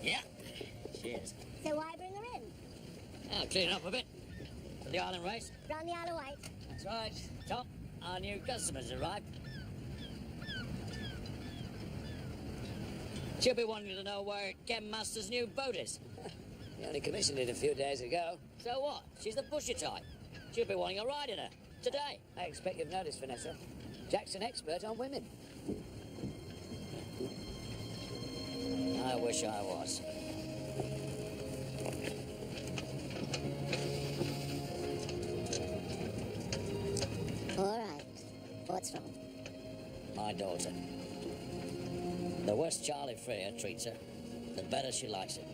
Yeah. Cheers. So why bring her in? I'll clean it up a bit. For the Island race. Round the Isle of Wight. That's right. Tom, our new customers arrived. She'll be wanting to know where Ken Master's new boat is. He only commissioned it a few days ago. So what? She's the pusher type. She'll be wanting a ride in her. Today. I expect you've noticed, Vanessa. Jack's an expert on women. I wish I was. All right. What's wrong? My daughter. The worse Charlie Freer treats her, the better she likes it.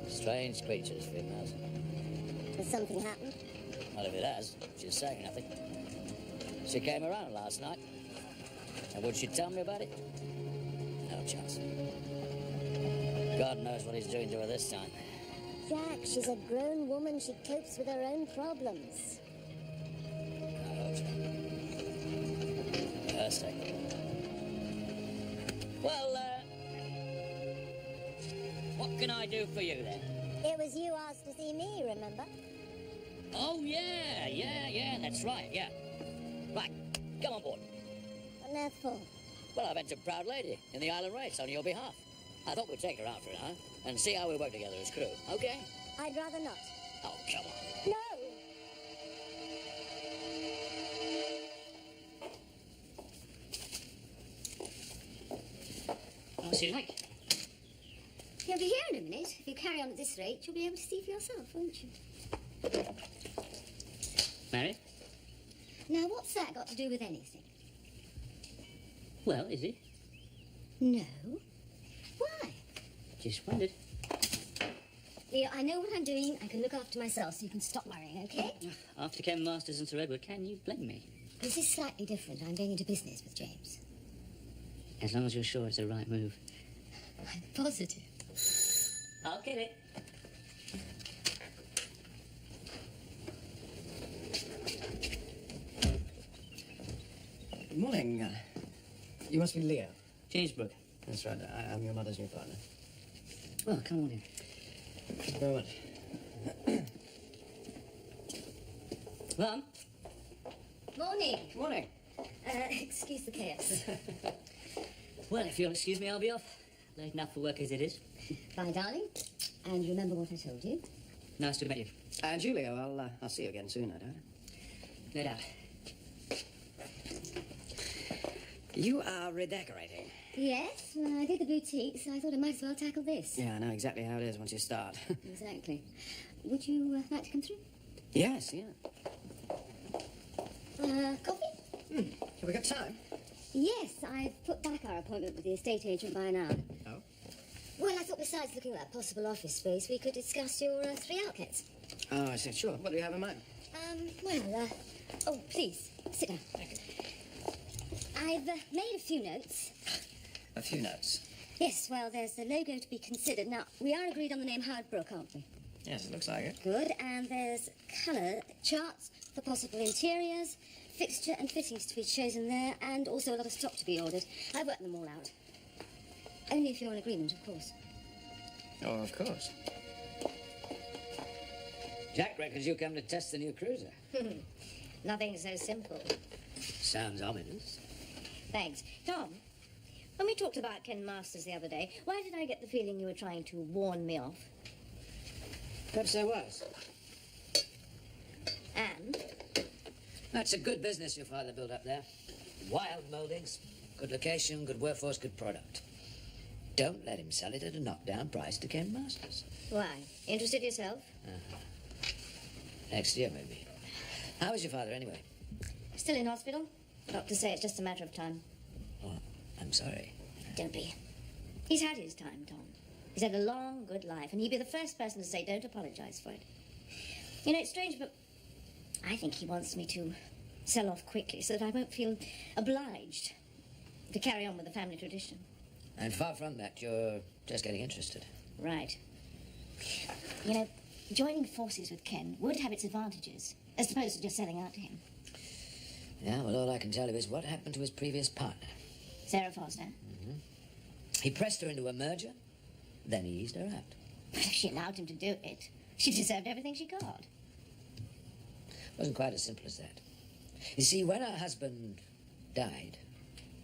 Strange creatures, females. Has something happened? Well, if it has, she's saying nothing. She came around last night. And would she tell me about it? No chance. God knows what he's doing to her this time. Jack, she's a grown woman. She copes with her own problems. I hope so. For her sake. Well, what can I do for you then? It was you asked to see me, remember? Oh, yeah, that's right, yeah. Right, come on board. What on earth for? Well, I've entered Proud Lady in the Island race on your behalf. I thought we'd take her out for an hour and see how we work together as crew, okay? I'd rather not. Oh, come on. No! What's she like? You'll be here in a minute. If you carry on at this rate, you'll be able to see for yourself, won't you? Married? Now, what's that got to do with anything? Well, is he? No. Why? Just wondered. Leo, I know what I'm doing. I can look after myself, so you can stop worrying, okay? After Ken Masters and Sir Edward, can you blame me? This is slightly different. I'm going into business with James. As long as you're sure it's the right move. I'm positive. I'll get it. Good morning. You must be Leo. James Brooke. That's right. I'm your mother's new partner. Well, come on in. Thank you very much. Mum? Morning. Good morning. Excuse the chaos. Well, if you'll excuse me, I'll be off. Late enough for work as it is. Bye, darling. And remember what I told you. Nice to have met you. And you, Leo, I'll see you again soon, I doubt. No doubt. You are redecorating. Yes, well, I did the boutique, so I thought I might as well tackle this. Yeah, I know exactly how it is once you start. Exactly. Would you like to come through? Yes, yeah. Coffee? Have we got time? Yes, I've put back our appointment with the estate agent by an hour. Oh? Well, I thought besides looking at possible office space, we could discuss your 3 outlets. Oh, I see. Sure. What do you have in mind? Oh, please, sit down. Thank you. I've made a few notes. A few notes. Yes, well, there's the logo to be considered. Now, we are agreed on the name Howard Brook, aren't we? Yes, it looks like it. Good, and there's colour charts for possible interiors, fixture and fittings to be chosen there, and also a lot of stock to be ordered. I've worked them all out. Only if you're in agreement, of course. Oh, of course. Jack reckons you come to test the new cruiser. Nothing so simple. Sounds ominous. Thanks. Tom, when we talked about Ken Masters the other day, why did I get the feeling you were trying to warn me off? Perhaps I was. And? That's a good business your father built up there. Wild mouldings, good location, good workforce, good product. Don't let him sell it at a knockdown price to Ken Masters. Why? Interested yourself? Next year, maybe. How is your father, anyway? Still in hospital? Doctors say it's just a matter of time. Oh, I'm sorry. Don't be. He's had his time, Tom. He's had a long, good life, and he'd be the first person to say don't apologize for it. You know, it's strange, but I think he wants me to sell off quickly so that I won't feel obliged to carry on with the family tradition. And far from that, you're just getting interested. Right. You know, joining forces with Ken would have its advantages, as opposed to just selling out to him. Yeah, well, all I can tell you is what happened to his previous partner. Sarah Foster. He pressed her into a merger, Then he eased her out. But if she allowed him to do it, she deserved everything she got. Wasn't quite as simple as that. You see, when her husband died,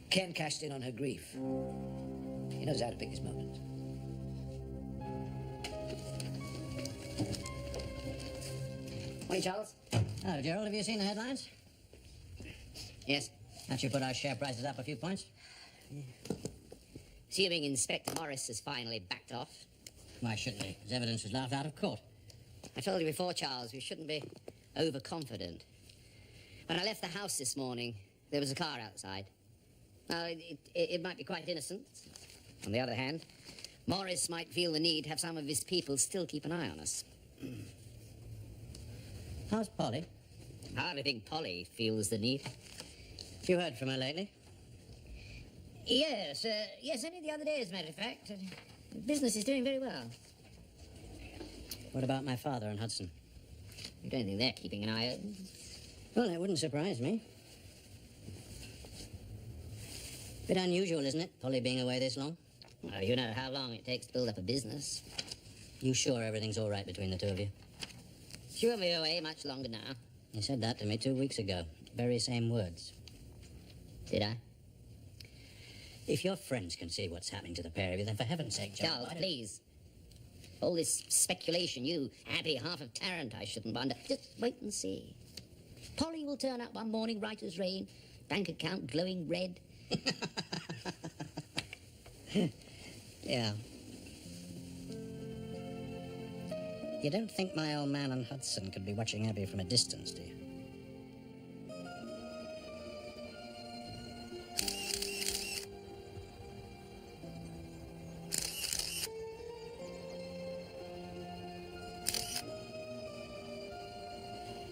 Ken cashed in on her grief. He knows how to pick his moments. Morning, Charles. Oh, Gerald, have you seen the headlines? Yes. Haven't you put our share prices up a few points? Assuming Inspector Morris has finally backed off. Why shouldn't he? His evidence was laughed out of court. I told you before, Charles, we shouldn't be overconfident. When I left the house this morning, there was a car outside. Now, it might be quite innocent. On the other hand, Morris might feel the need to have some of his people still keep an eye on us. How's Polly? I hardly think Polly feels the need. Have you heard from her lately? Yes, only the other day, as a matter of fact. Business is doing very well. What about my father and Hudson? You don't think they're keeping an eye open? Well, that wouldn't surprise me. Bit unusual, isn't it, Polly being away this long? Well, you know how long it takes to build up a business. You sure everything's all right between the two of you? She won't be away much longer now. You said that to me 2 weeks ago. Very same words. Did I? If your friends can see what's happening to the pair of you, then for heaven's sake, John... Charles, please. All this speculation, you happy half of Tarrant, I shouldn't wonder. Just wait and see. Polly will turn up one morning, right as rain, bank account glowing red. Yeah. You don't think my old man and Hudson could be watching Abby from a distance, do you?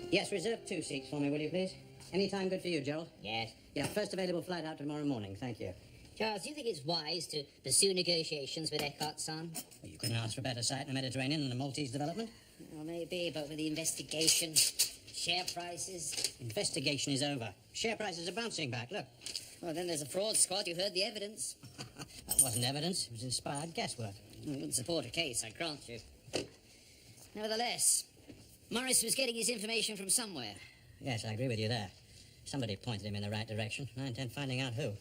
Yes, reserve 2 seats for me, will you, please? Any time good for you, Gerald? Yes. Yeah, first available flight out tomorrow morning, thank you. Charles, do you think it's wise to pursue negotiations with Eckhart's son? Well, you couldn't ask for a better site in the Mediterranean than the Maltese development. Well, maybe, but with the investigation, share prices... Investigation is over. Share prices are bouncing back, look. Well, then there's a fraud squad. You heard the evidence. That wasn't evidence, it was inspired guesswork. It wouldn't support a case, I grant you. Nevertheless, Morris was getting his information from somewhere. Yes, I agree with you there. Somebody pointed him in the right direction. I intend finding out who.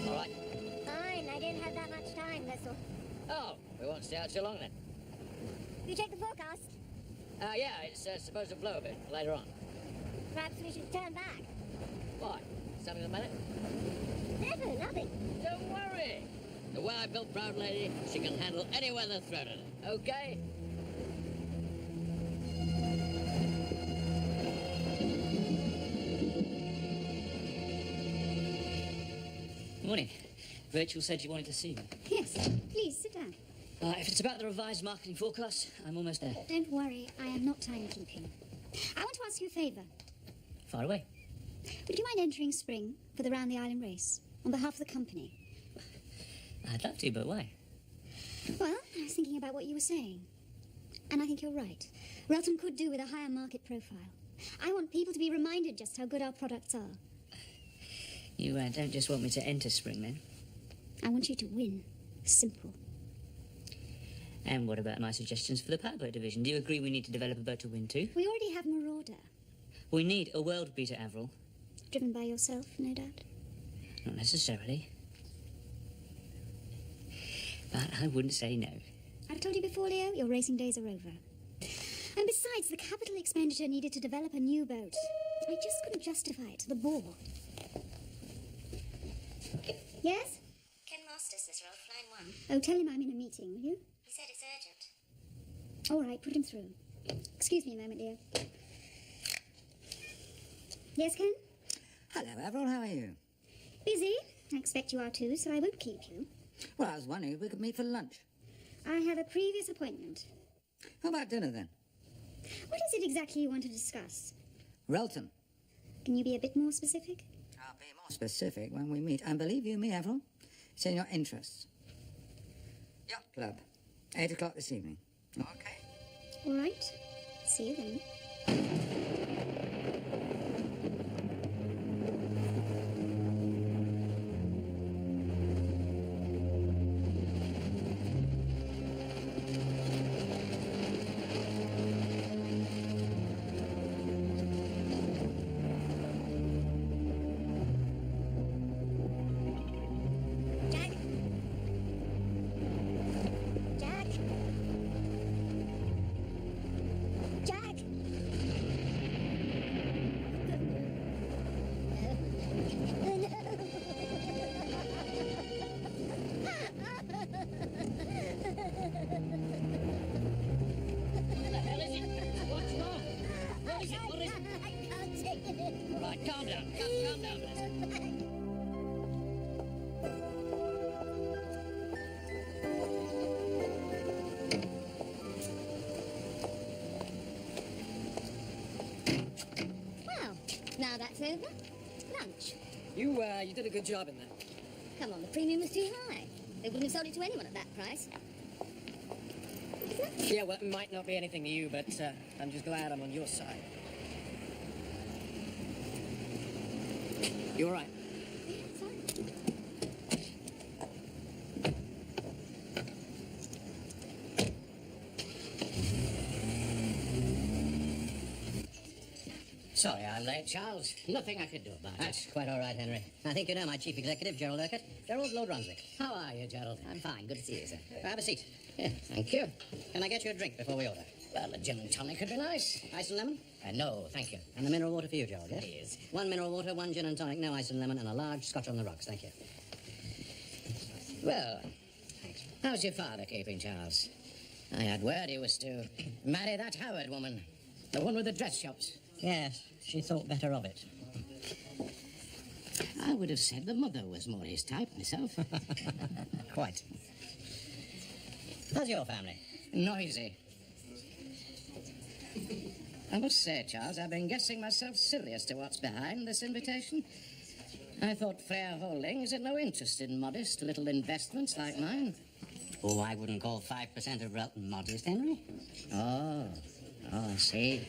All right. Fine, I didn't have that much time, that's all. Oh, we won't stay out too long then. You check the forecast? Yeah, it's supposed to blow a bit later on. Perhaps we should turn back. Why? Something the matter? Never, nothing. Don't worry. The way I built Proud Lady, she can handle any weather thrown at her. Okay? Morning. Rachel said you wanted to see me. Yes, please sit down. If it's about the revised marketing forecast, I'm almost there. Don't worry, I am not timekeeping. I want to ask you a favour. Far away. Would you mind entering spring for the Round the Island race on behalf of the company? I'd love to, but why? Well, I was thinking about what you were saying. And I think you're right. Relton could do with a higher market profile. I want people to be reminded just how good our products are. You don't just want me to enter spring, then? I want you to win. Simple. And what about my suggestions for the powerboat division? Do you agree we need to develop a boat to win too? We already have Marauder. We need a world beater, Avril. Driven by yourself, no doubt. Not necessarily. But I wouldn't say no. I've told you before, Leo, your racing days are over. And besides, the capital expenditure needed to develop a new boat. I just couldn't justify it to the board. Yes? Ken Masters, Miss Rolfe, line 1. Oh, tell him I'm in a meeting, will you? He said it's urgent. All right, put him through. Excuse me a moment, Leo. Yes, Ken? Hello, Avril, how are you? Busy. I expect you are too, so I won't keep you. Well, I was wondering if we could meet for lunch. I have a previous appointment. How about dinner, then? What is it exactly you want to discuss? Relton. Can you be a bit more specific? I'll be more specific when we meet. And believe you me, Avril, it's in your interests. Yacht Club. 8 o'clock this evening. Okay. All right. See you then. What the hell is it? What's wrong? What is it? What is it? I can't take it. All right, calm down. Calm down, Vanessa. Well, now that's over. Lunch. You did a good job in that. Come on, the premium was too high. They wouldn't have sold it to anyone at that price. Yeah, well, it might not be anything to you, but I'm just glad I'm on your side. You all right? Sorry I'm late, Charles. Nothing I could do about it. That's quite all right, Henry. I think you know my chief executive, Gerald Urquhart. Gerald Lord Brunswick. How are you, Gerald? I'm fine. Good to see you, sir. Have a seat. Yeah, thank you. Can I get you a drink before we order? Well, a gin and tonic could be nice. Ice and lemon? No, thank you. And the mineral water for you, Gerald, yes? Please. 1 mineral water, 1 gin and tonic, no ice and lemon, and a large scotch on the rocks. Thank you. Well, Thanks. how's your father keeping, Charles? I had word he was to marry that Howard woman. The one with the dress shops. Yes, she thought better of it. I would have said the mother was more his type myself. Quite. How's your family? Noisy. I must say, Charles, I've been guessing myself silly as to what's behind this invitation. I thought Freya Holdings had no interest in modest little investments like mine. Oh, I wouldn't call 5% of Relton modest, Henry. Oh, I see.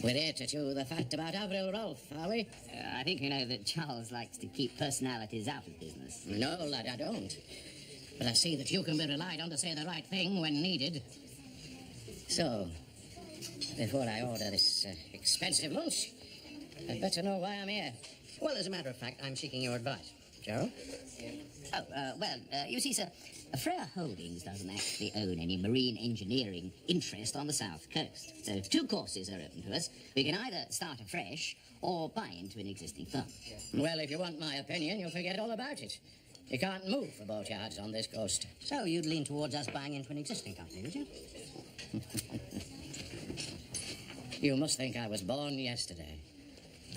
We're here to chew the fact about Avril Rolfe, are we? I think you know that Charles likes to keep personalities out of business. No, lad, I don't. But I see that you can be relied on to say the right thing when needed. So, before I order this expensive lunch, I'd better know why I'm here. Well, as a matter of fact, I'm seeking your advice. Gerald? You see, sir, Freya Holdings doesn't actually own any marine engineering interest on the south coast. So 2 courses are open to us. We can either start afresh or buy into an existing firm. Well, if you want my opinion, you'll forget all about it. You can't move for boatyards on this coast. So you'd lean towards us buying into an existing company, would you? You must think I was born yesterday.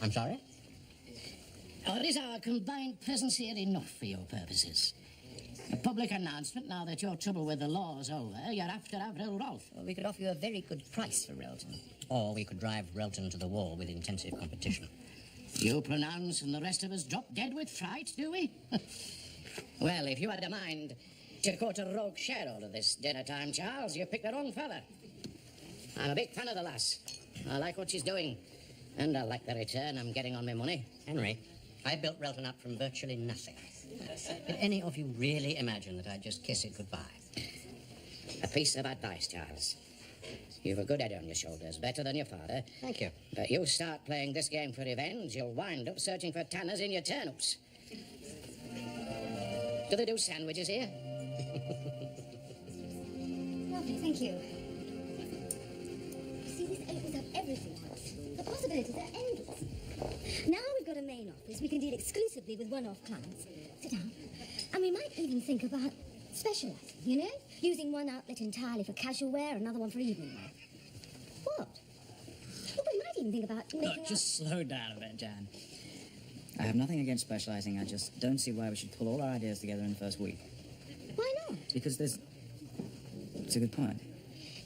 I'm sorry? Or is our combined presence here enough for your purposes? A public announcement now that your trouble with the law's over, you're after Avril Rolfe. Well, we could offer you a very good price for Relton. Or we could drive Relton to the wall with intensive competition. You pronounce and the rest of us drop dead with fright, do we? Well, if you had a mind to quote a rogue shareholder this dinner time, Charles, you picked the wrong fella. I'm a big fan of the lass. I like what she's doing. And I like the return I'm getting on my money. Henry, I built Relton up from virtually nothing. Did any of you really imagine that I'd just kiss it goodbye? A piece of advice, Charles. You've a good head on your shoulders, better than your father. Thank you. But you start playing this game for revenge, you'll wind up searching for tanners in your turnips. Do they do sandwiches here? Lovely, thank you. See, this opens up everything. The possibilities are endless. Now we've got a main office, we can deal exclusively with one-off clients. Sit down. And we might even think about specialising, you know? Using one outlet entirely for casual wear, another one for evening wear. What? Well, we might even think about making Look, just slow down a bit, Jan. I have nothing against specialising. I just don't see why we should pull all our ideas together in the first week. Why not? Because there's... It's a good point.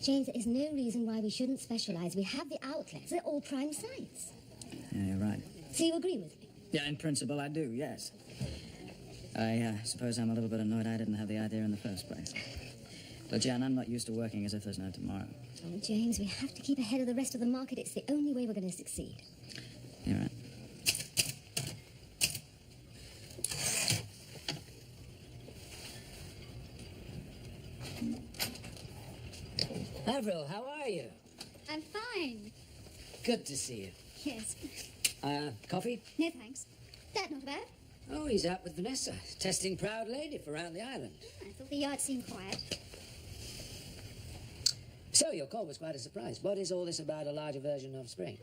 James, there is no reason why we shouldn't specialise. We have the outlets. They're all prime sites. Yeah, you're right. So you agree with me? Yeah, in principle, I do, yes. I suppose I'm a little bit annoyed I didn't have the idea in the first place. But, Jan, I'm not used to working as if there's no tomorrow. Oh, James, we have to keep ahead of the rest of the market. It's the only way we're going to succeed. You're right. Avril, how are you? I'm fine. Good to see you. Yes. Coffee? No, thanks. That not bad. Oh, he's out with Vanessa, testing Proud Lady for round the island. I thought the yard seemed quiet. So, your call was quite a surprise. What is all this about a larger version of Spring?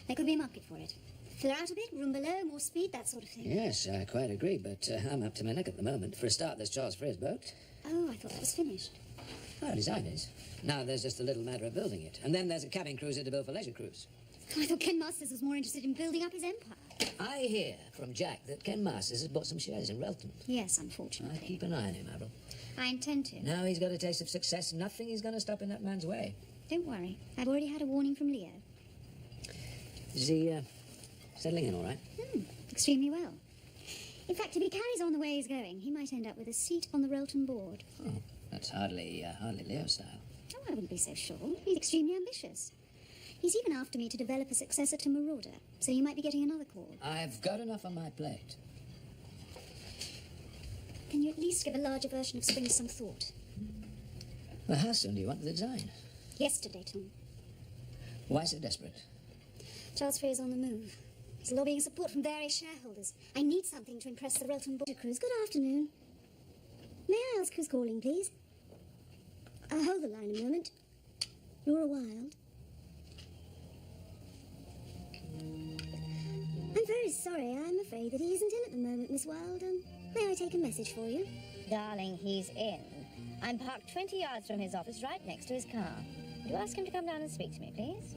There could be a market for it. Fill out a bit, room below, more speed, that sort of thing. Yes, I quite agree, but I'm up to my neck at the moment. For a start, there's Charles Frere's boat. Oh, I thought that was finished. Oh, design is. Now there's just a little matter of building it. And then there's a cabin cruiser to build for leisure cruise. Oh, I thought Ken Masters was more interested in building up his empire. I hear from Jack that Ken Masters has bought some shares in Relton. Yes, I unfortunately. keep an eye on him, Avril. I intend to. Now he's got a taste of success. Nothing is going to stop in that man's way. Don't worry. I've already had a warning from Leo. Is he settling in all right? Extremely well. In fact, if he carries on the way he's going, he might end up with a seat on the Relton board. Oh, that's hardly Leo style. Oh, I wouldn't be so sure. He's extremely ambitious. He's even after me to develop a successor to Marauder, so you might be getting another call. I've got enough on my plate. Can you at least give a larger version of Spring some thought? Well, how soon do you want the design? Yesterday, Tom. Why so desperate? Charles Frere's on the move. He's lobbying support from various shareholders. I need something to impress the Relton board crews. Good afternoon. May I ask who's calling, please? I'll hold the line a moment. Laura Wilde. I'm very sorry. I'm afraid that he isn't in at the moment, Miss Wilde. May I take a message for you? Darling, he's in. I'm parked 20 yards from his office, right next to his car. Would you ask him to come down and speak to me, please?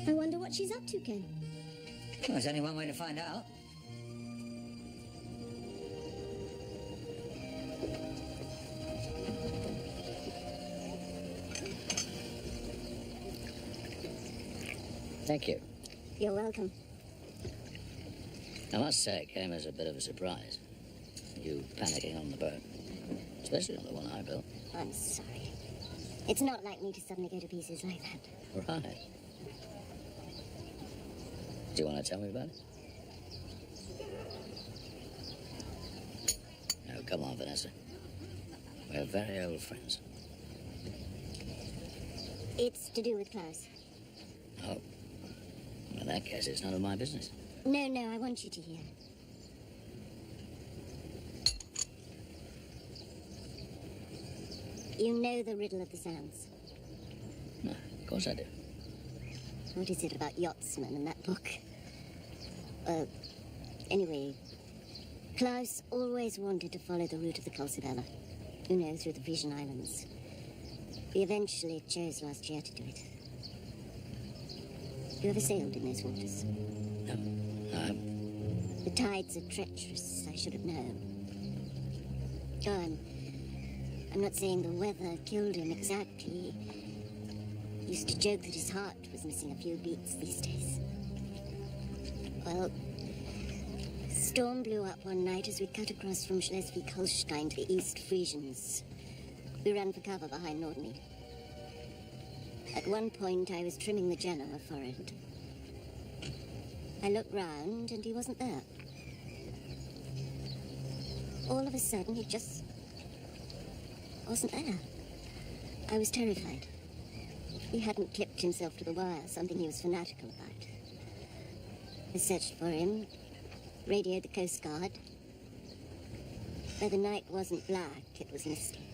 I wonder what she's up to, Ken. Well, there's only one way to find out. Thank you. You're welcome. I must say, it came as a bit of a surprise. You panicking on the boat. Especially on the one I built. I'm sorry. It's not like me to suddenly go to pieces like that. Right. Do you want to tell me about it? No, come on, Vanessa. We're very old friends. It's to do with Klaus. Oh. In that case, it's none of my business. No, I want you to hear. You know the riddle of the sands. No, of course I do. What is it about yachtsmen and that book? Anyway, Klaus always wanted to follow the route of the Colsabella. You know, through the Frisian Islands. We eventually chose last year to do it. You ever sailed in those waters? No, The tides are treacherous, I should have known. Oh, I'm not saying the weather killed him exactly. He used to joke that his heart was missing a few beats these days. Well, a storm blew up one night as we cut across from Schleswig-Holstein to the East Frisians. We ran for cover behind Norderney. At one point, I was trimming the Genoa forward. I looked round, and he wasn't there. All of a sudden, he just wasn't there. I was terrified. He hadn't clipped himself to the wire, something he was fanatical about. I searched for him, radioed the Coast Guard. Though the night wasn't black, it was misty.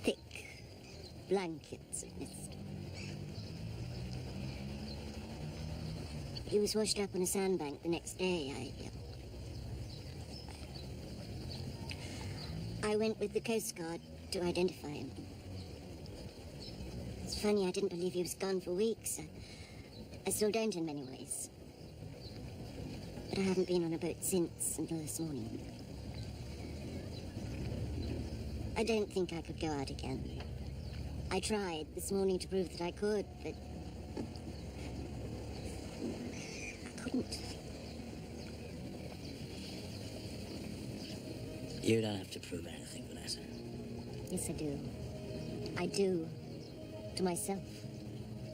Thick blankets of mist. He was washed up on a sandbank the next day. I went with the Coast Guard to identify him. It's funny, I didn't believe he was gone for weeks. I still don't in many ways. But I haven't been on a boat since, until this morning. I don't think I could go out again. I tried this morning to prove that I could, but I couldn't. You don't have to prove anything, Vanessa. Yes, I do. I do. To myself.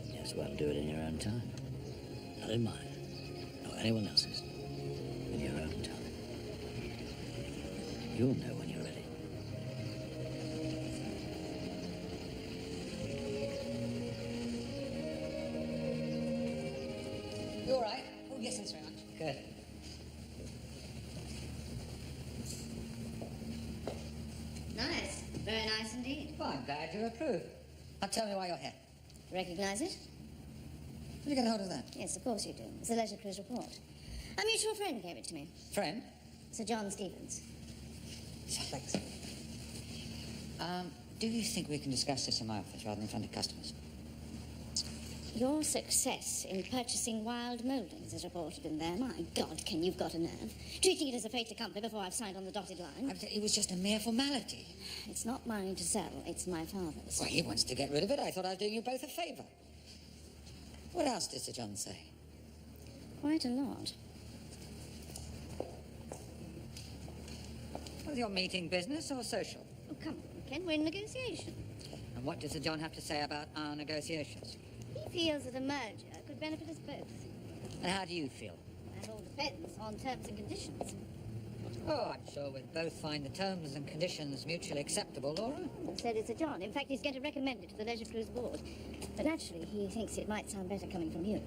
Yes, well, do it in your own time. Not in mine, nor anyone else's. In your own time. You'll know when you're ready. You all right? Oh, yes, thanks very much. Good. Nice. Very nice indeed. Well, I'm glad you approve. Now tell me why you're here. Recognize it? Did you get a hold of that? Yes, of course you do. It's a leisure cruise report. A mutual friend gave it to me. Friend? Sir John Stevens. Thanks. Do you think we can discuss this in my office rather than in front of customers? Your success in purchasing wild mouldings is reported in there. My God, Ken, you've got a nerve. Treating it as a fait accompli before I've signed on the dotted line. It was just a mere formality. It's not mine to sell. It's my father's. Well, he wants to get rid of it. I thought I was doing you both a favour. What else did Sir John say? Quite a lot. Was your meeting business or social? Oh, come on, Ken, we're in negotiation. And what does Sir John have to say about our negotiations? He feels that a merger could benefit us both. And how do you feel? That all depends on terms and conditions. Oh, I'm sure we'll both find the terms and conditions mutually acceptable, Laura. So did Sir John. In fact, he's going to recommend it to the Leisure Cruise Board. But naturally, he thinks it might sound better coming from you.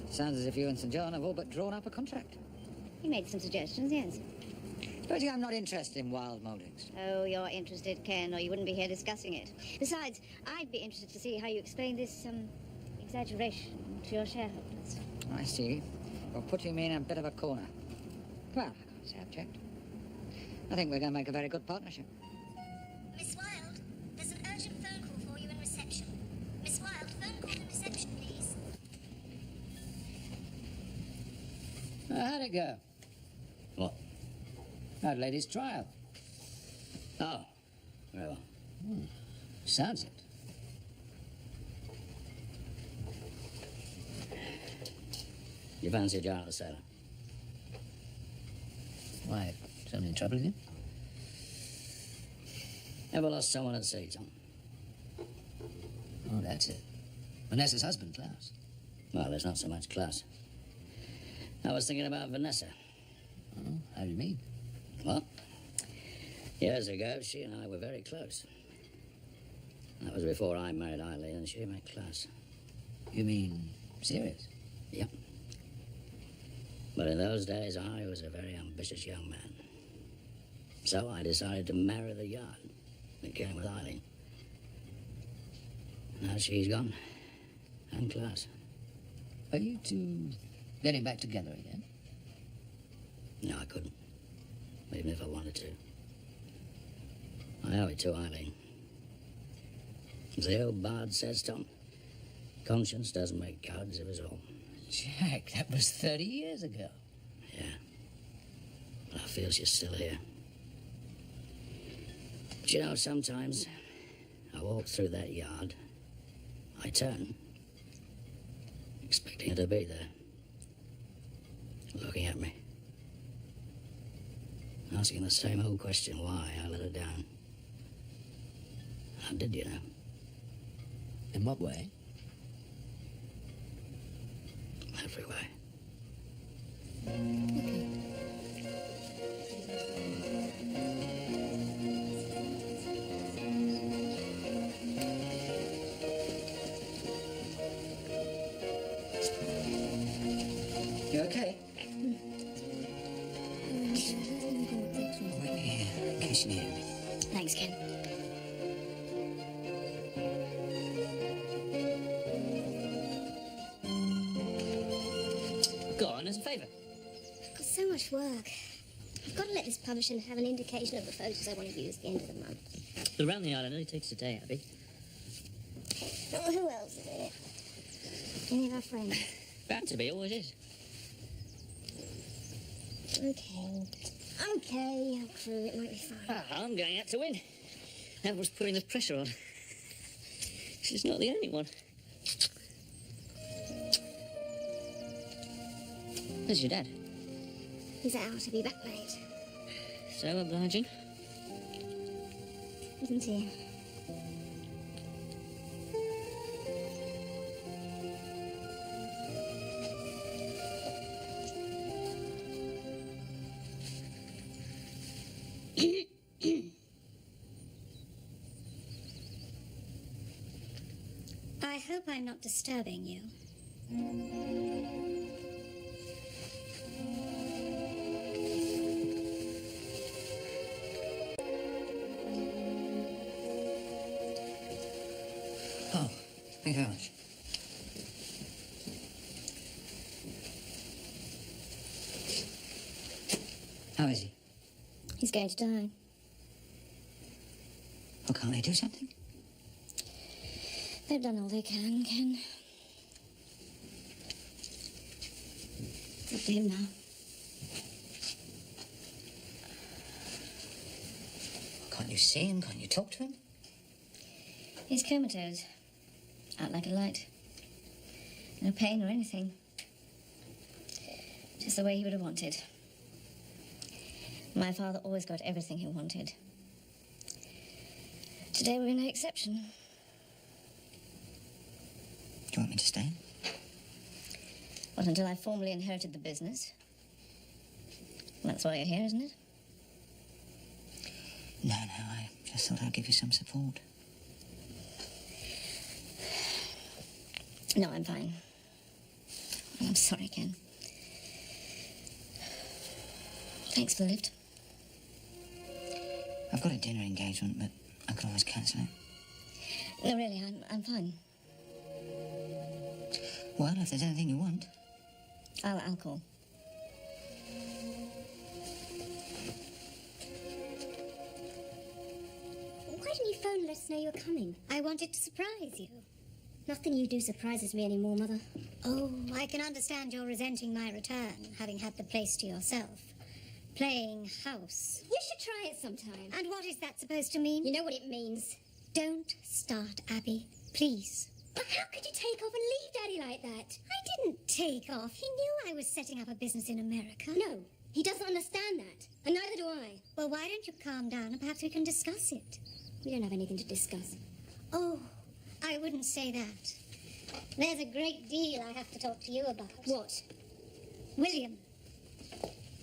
Sounds as if you and St. John have all but drawn up a contract. He made some suggestions, yes. But I'm not interested in wild mouldings. Oh, you're interested, Ken, or you wouldn't be here discussing it. Besides, I'd be interested to see how you explain this, exaggeration to your shareholders. I see. You're putting me in a bit of a corner. Well, I can't say object. I think we're going to make a very good partnership. Miss Wilde, there's an urgent phone call for you in reception. Miss Wilde, phone call in reception, please. How'd it go? What? That lady's trial. Oh, well, sounds it. You fancy a jar of sailor? Why, something troubling you? Ever lost someone at sea, Tom? Oh, that's it. Vanessa's husband, Klaus. Well, there's not so much Klaus. I was thinking about Vanessa. Oh, how do you mean? Well, years ago, she and I were very close. That was before I married Eileen and she met Klaus. You mean serious? Yep. But in those days, I was a very ambitious young man. So I decided to marry the yard and came with Eileen. Now she's gone, and Klaus. Are you two getting back together again? No, I couldn't. Even if I wanted to. I owe it to Eileen. As the old bard says, Tom, conscience doesn't make cowards of us all. Jack, that was 30 years ago. Yeah. But I feel she's still here. But you know, sometimes I walk through that yard, I turn, expecting her to be there, looking at me, asking the same old question, why I let her down. How did you know? In what way? Every way. You okay? Wait here, in case you need anything. Thanks, Ken. Go on, as a favour. I've got so much work. I've got to let this publisher have an indication of the photos I want to use at the end of the month. But around the island only takes a day, Abby. Oh, who else is in it? Any of our friends? Bound to be, always is. Okay, I'll crew. It might be fine. Ah, I'm going out to win. Everyone's putting the pressure on. She's not the only one. Where's your dad? He's out. He'll be back late. So obliging. Isn't he? I hope I'm not disturbing you. Oh, thank you very much. How is he? He's going to die. Oh, can't they do something? They've done all they can, Ken. It's up to him now. Can't you see him? Can't you talk to him? He's comatose. Out like a light. No pain or anything. Just the way he would have wanted. My father always got everything he wanted. Today will be no exception. Do you want me to stay? Not until I formally inherited the business. That's why you're here, isn't it? No, I just thought I'd give you some support. No, I'm fine. I'm sorry, Ken. Thanks for the lift. I've got a dinner engagement, but I could always cancel it. No, really, I'm fine. Well, if there's anything you want. I'll call. Why didn't you phone and let us know you were coming? I wanted to surprise you. Nothing you do surprises me anymore, Mother. Oh, I can understand you're resenting my return, having had the place to yourself. Playing house. You should try it sometime. And what is that supposed to mean? You know what it means. Don't start, Abby. Please. But how could you take off and leave Daddy like that? I didn't take off. He knew I was setting up a business in America. No, he doesn't understand that. And neither do I. Well, why don't you calm down and perhaps we can discuss it? We don't have anything to discuss. Oh, I wouldn't say that. There's a great deal I have to talk to you about. What? William.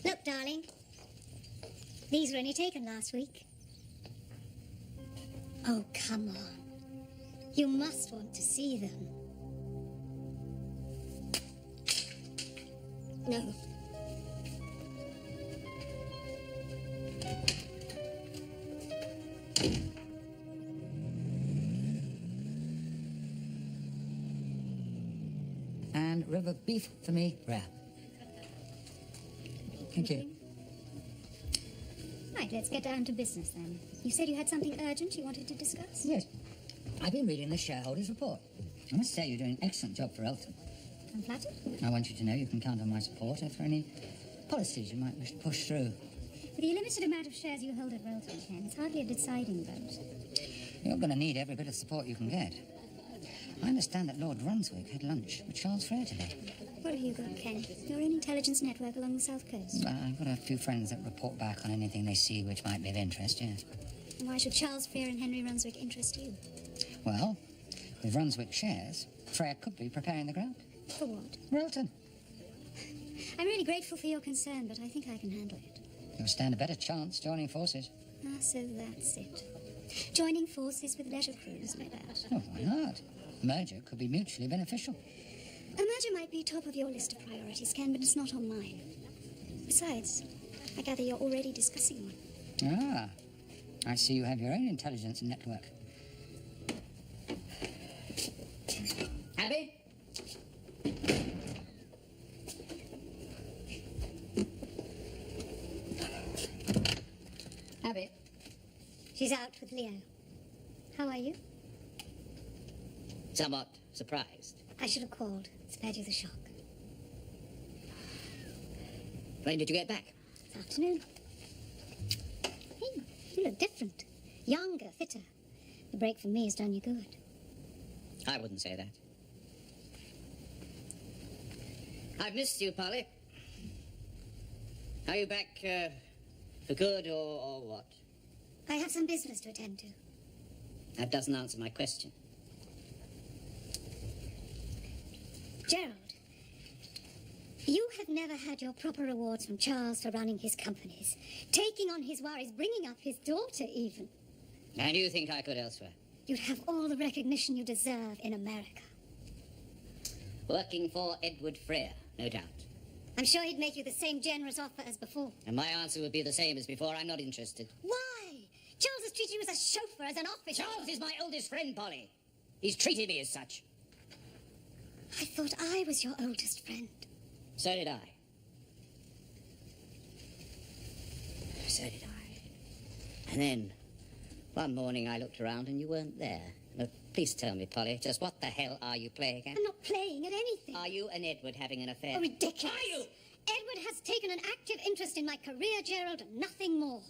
Look, darling. These were only taken last week. Oh, come on. You must want to see them. No. And river beef for me, rare. Thank you. Right, let's get down to business then. You said you had something urgent you wanted to discuss? Yes. I've been reading the shareholders' report. I must say you're doing an excellent job for Elton. I'm flattered. I want you to know you can count on my support if there are any policies you might wish to push through. With the limited amount of shares you hold at Relton, Ken, it's hardly a deciding vote. You're going to need every bit of support you can get. I understand that Lord Brunswick had lunch with Charles Frere today. What have you got, Ken? Your own intelligence network along the south coast. I've got a few friends that report back on anything they see which might be of interest, yes. And why should Charles Frere and Henry Brunswick interest you? Well, with Brunswick shares, Frere could be preparing the ground. For what? Relton. I'm really grateful for your concern, but I think I can handle it. You'll stand a better chance joining forces. Ah, so that's it. Joining forces with leisure crews, no doubt. Oh, why not? Merger could be mutually beneficial. A merger might be top of your list of priorities, Ken, but it's not on mine. Besides, I gather you're already discussing one. Ah, I see you have your own intelligence network. Abby? Abby. She's out with Leo. How are you? Somewhat surprised. I should have called. Spared you the shock. When did you get back? This afternoon. Hey, you look different. Younger, fitter. The break from me has done you good. I wouldn't say that. I've missed you, Polly. Are you back for good or what? I have some business to attend to. That doesn't answer my question. Gerald, you have never had your proper rewards from Charles for running his companies, taking on his worries, bringing up his daughter even. And you think I could elsewhere? You'd have all the recognition you deserve in America. Working for Edward Frere, no doubt. I'm sure he'd make you the same generous offer as before. And my answer would be the same as before. I'm not interested. Why? Charles has treated you as a chauffeur, as an officer. Charles is my oldest friend, Polly. He's treated me as such. I thought I was your oldest friend. So did I. So did I. And then, one morning I looked around and you weren't there. Now, please tell me, Polly, just what the hell are you playing at? I'm not playing at anything. Are you and Edward having an affair? Oh, ridiculous. Are you? Edward has taken an active interest in my career, Gerald, and nothing more.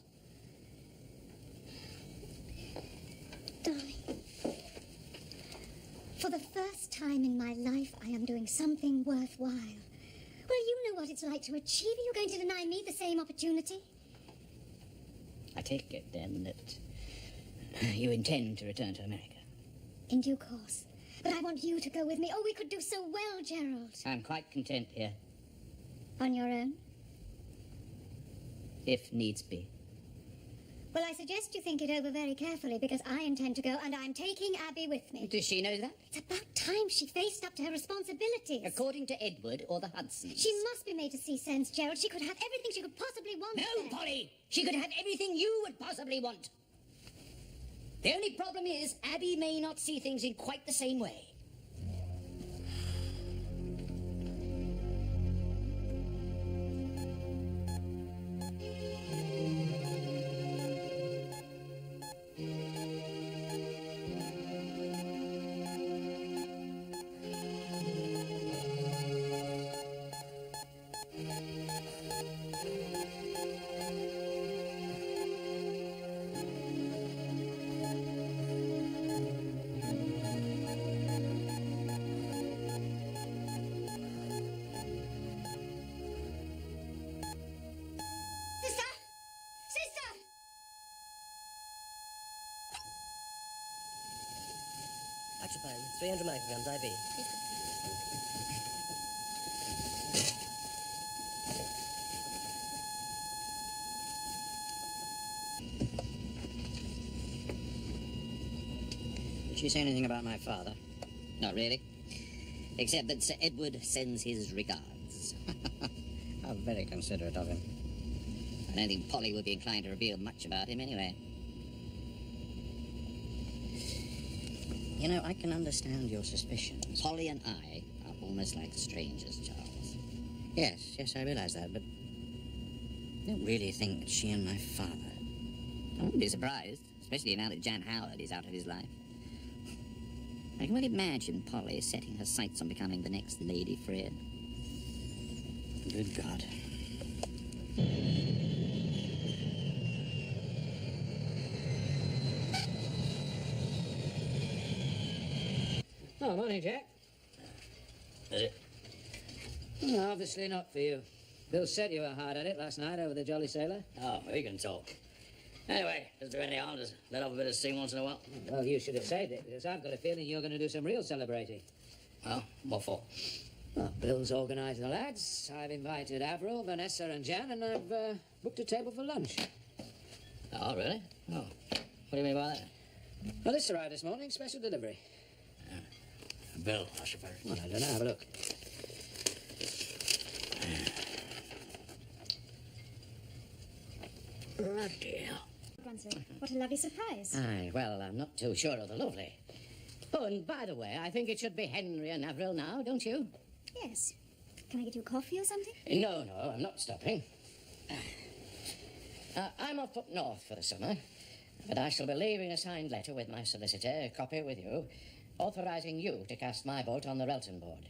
Darling, for the first time in my life, I am doing something worthwhile. Well, you know what it's like to achieve. Are you going to deny me the same opportunity? I take it, then, that you intend to return to America. In due course. But I want you to go with me. Oh, we could do so well, Gerald. I'm quite content here, On your own? if needs be. Well, I suggest you think it over very carefully, because I intend to go, and I'm taking Abby with me. Does she know that? It's about time she faced up to her responsibilities. According to Edward or the Hudsons? She must be made to see sense, Gerald. She could have everything she could possibly want. No, there. Polly! She could have everything you would possibly want. The only problem is Abby may not see things in quite the same way. Atropine, 300 micrograms IV. Did she say anything about my father? Not really. Except that Sir Edward sends his regards. How very considerate of him. I don't think Polly would be inclined to reveal much about him anyway. You know, I can understand your suspicions. Polly and I are almost like strangers, Charles. Yes, I realize that, but I don't really think that she and my father... I wouldn't be surprised, especially now that Jan Howard is out of his life. I can well imagine Polly setting her sights on becoming the next Lady Frere. Good God. Oh, morning, Jack. Is it? Well, obviously not for you. Bill said you were hard at it last night over the Jolly Sailor. Oh, we can talk. Anyway, does there any harm to let off a bit of steam once in a while? Well, you should have saved it, because I've got a feeling you're going to do some real celebrating. Well, what for? Well, Bill's organised the lads. I've invited Avril, Vanessa and Jan, and I've booked a table for lunch. Oh, really? Oh. What do you mean by that? Well, this arrived this morning, special delivery. Bill, I suppose. Well, I don't know, have a look. Bloody hell. Brunswick, what a lovely surprise. Aye, well, I'm not too sure of the lovely. Oh, and by the way, I think it should be Henry and Avril now, don't you? Yes. Can I get you a coffee or something? No, I'm not stopping. I'm off up north for the summer, but I shall be leaving a signed letter with my solicitor, a copy with you, authorising you to cast my vote on the Relton board.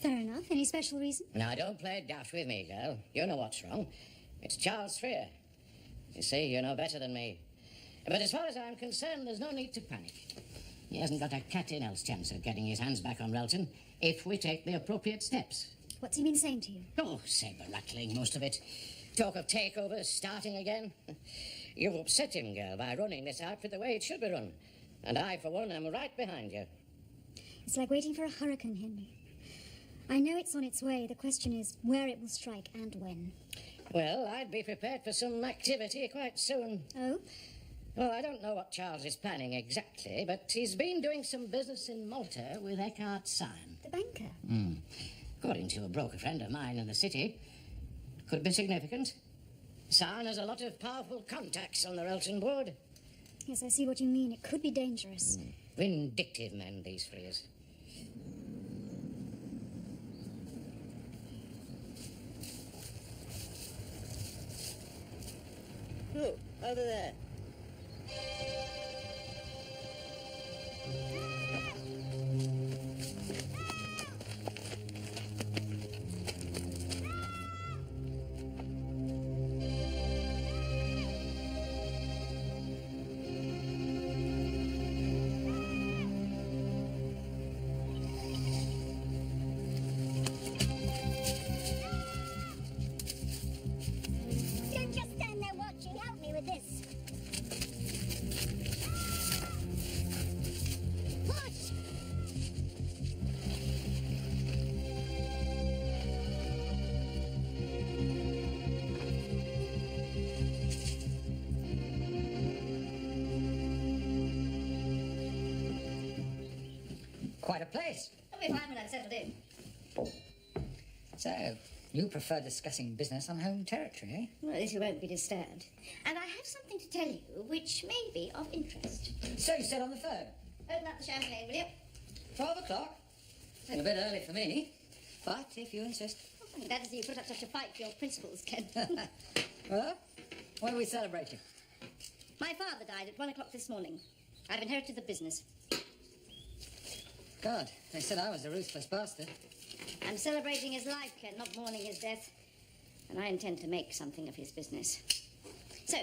Fair enough. Any special reason? Now, don't play daft with me, girl. You know what's wrong. It's Charles Frere. You see, you know better than me. But as far as I'm concerned, there's no need to panic. He hasn't got a cat-in-hell's chance of getting his hands back on Relton if we take the appropriate steps. What's he been saying to you? Oh, saber-rattling, most of it. Talk of takeovers, starting again. You've upset him, girl, by running this outfit the way it should be run. And I, for one, am right behind you. It's like waiting for a hurricane, Henry. I know it's on its way. The question is where it will strike and when. Well, I'd be prepared for some activity quite soon. Oh? Well, I don't know what Charles is planning exactly, but he's been doing some business in Malta with Eckhart Sahn. The banker? According to a broker friend of mine in the city. Could be significant. Sahn has a lot of powerful contacts on the Relton board. Yes, I see what you mean. It could be dangerous. Vindictive men, these Freers. Look, over there. Don't just stand there watching. Help me with this. Push! Quite a place. I'll be fine when I've settled in. So, you prefer discussing business on home territory, eh? Well, at least you won't be disturbed. And I have something to tell you which may be of interest. So you said on the phone. Open up the champagne, will you? 12 o'clock. It's a bit early for me, but if you insist. I'm glad to see you put up such a fight for your principles, Ken. Well, what are we celebrating? My father died at 1 o'clock this morning. I've inherited the business. God, they said I was a ruthless bastard. I'm celebrating his life, Ken, not mourning his death. And I intend to make something of his business. So,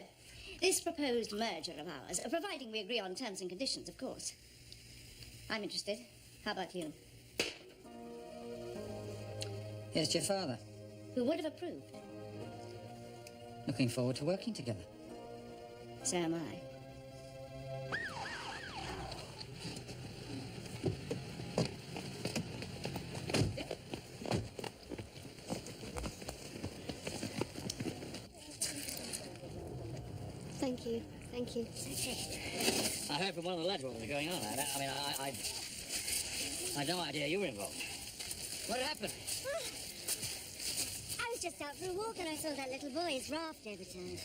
this proposed merger of ours, providing we agree on terms and conditions, of course. I'm interested. How about you? Here's your father. Who would have approved? Looking forward to working together. So am I. Thank you. Thank you. I heard from one of the lads what was going on. I mean, I had no idea you were involved. What happened? I was just out for a walk and I saw that little boy, his raft overturned.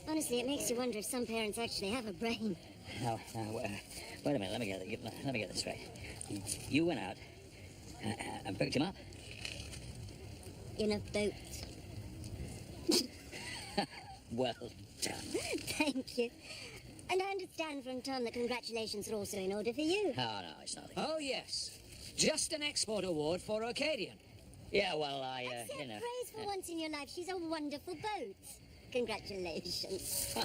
Honestly, it makes you wonder if some parents actually have a brain. No, wait a minute. Let me get this straight. You went out and picked him up? In a boat. Well done. Thank you. And I understand from Tom that congratulations are also in order for you. Oh, no, it's not. Oh, yes. Just an export award for Arcadian. Yeah, well, Accept you know. praise for once in your life. She's a wonderful boat. Congratulations.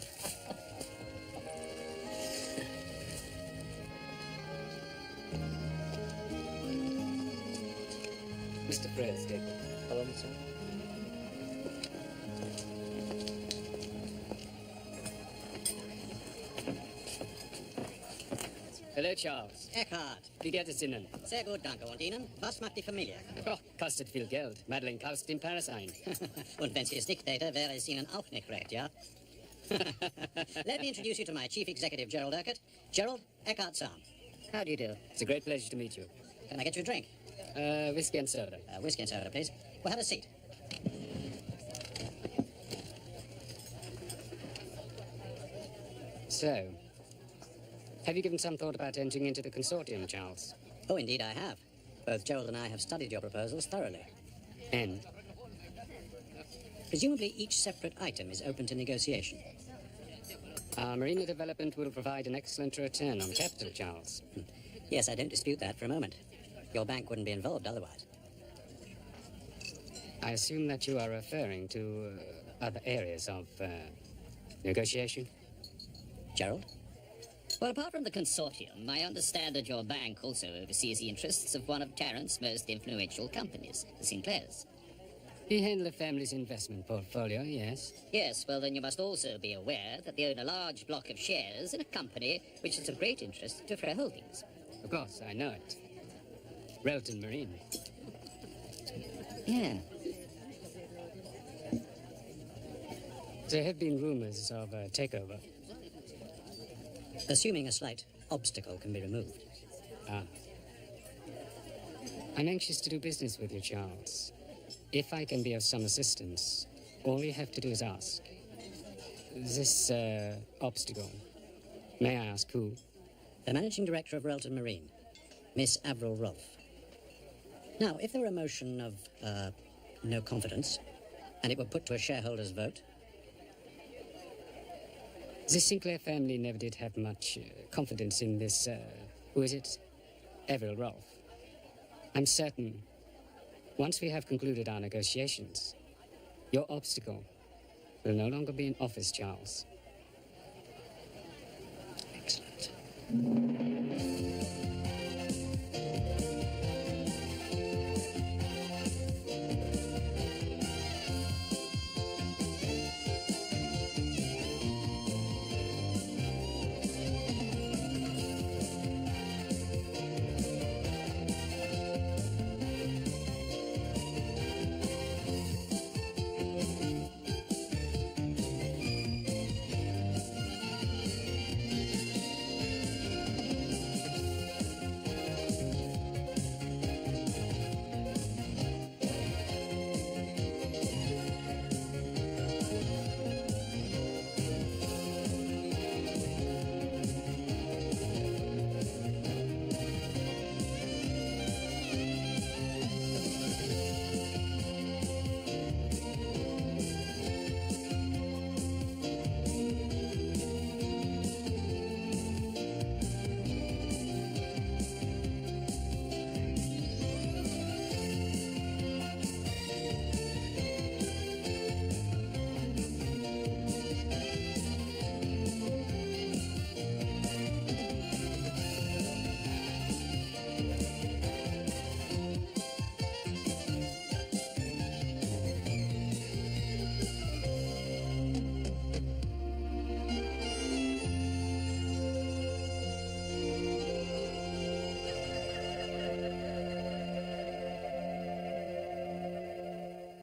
Mr. President. Follow me, sir. Hello, Charles. Eckhart. Wie geht es Ihnen? Sehr gut, danke. Und Ihnen? Was macht die Familie? Oh, kostet viel Geld. Madeleine kauft in Paris ein. Und wenn sie es nicht täte, wäre es Ihnen auch nicht recht, ja? Let me introduce you to my chief executive, Gerald Urquhart. Gerald, Eckhart Sahn. How do you do? It's a great pleasure to meet you. Can I get you a drink? Whiskey and soda. Whiskey and soda, please. Well, have a seat. So, have you given some thought about entering into the consortium, Charles? Oh, indeed I have. Both Gerald and I have studied your proposals thoroughly. And? Presumably each separate item is open to negotiation. Our marina development will provide an excellent return on capital, Charles. Yes, I don't dispute that for a moment. Your bank wouldn't be involved otherwise. I assume that you are referring to other areas of negotiation? Gerald? Well, apart from the consortium, I understand that your bank also oversees the interests of one of Tarrant's most influential companies, the Sinclairs. We handle the family's investment portfolio, yes. Yes, well, then you must also be aware that they own a large block of shares in a company which is of great interest to Frere Holdings. Of course, I know it. Relton Marine. Yeah. There have been rumors of a takeover. Assuming a slight obstacle can be removed. Ah. I'm anxious to do business with you, Charles. If I can be of some assistance, all you have to do is ask. This, obstacle, may I ask who? The managing director of Relton Marine, Miss Avril Rolfe. Now, if there were a motion of, no confidence, and it were put to a shareholders' vote. The Sinclair family never did have much confidence in this, who is it? Avril Rolfe. I'm certain, once we have concluded our negotiations, your obstacle will no longer be in office, Charles. Excellent.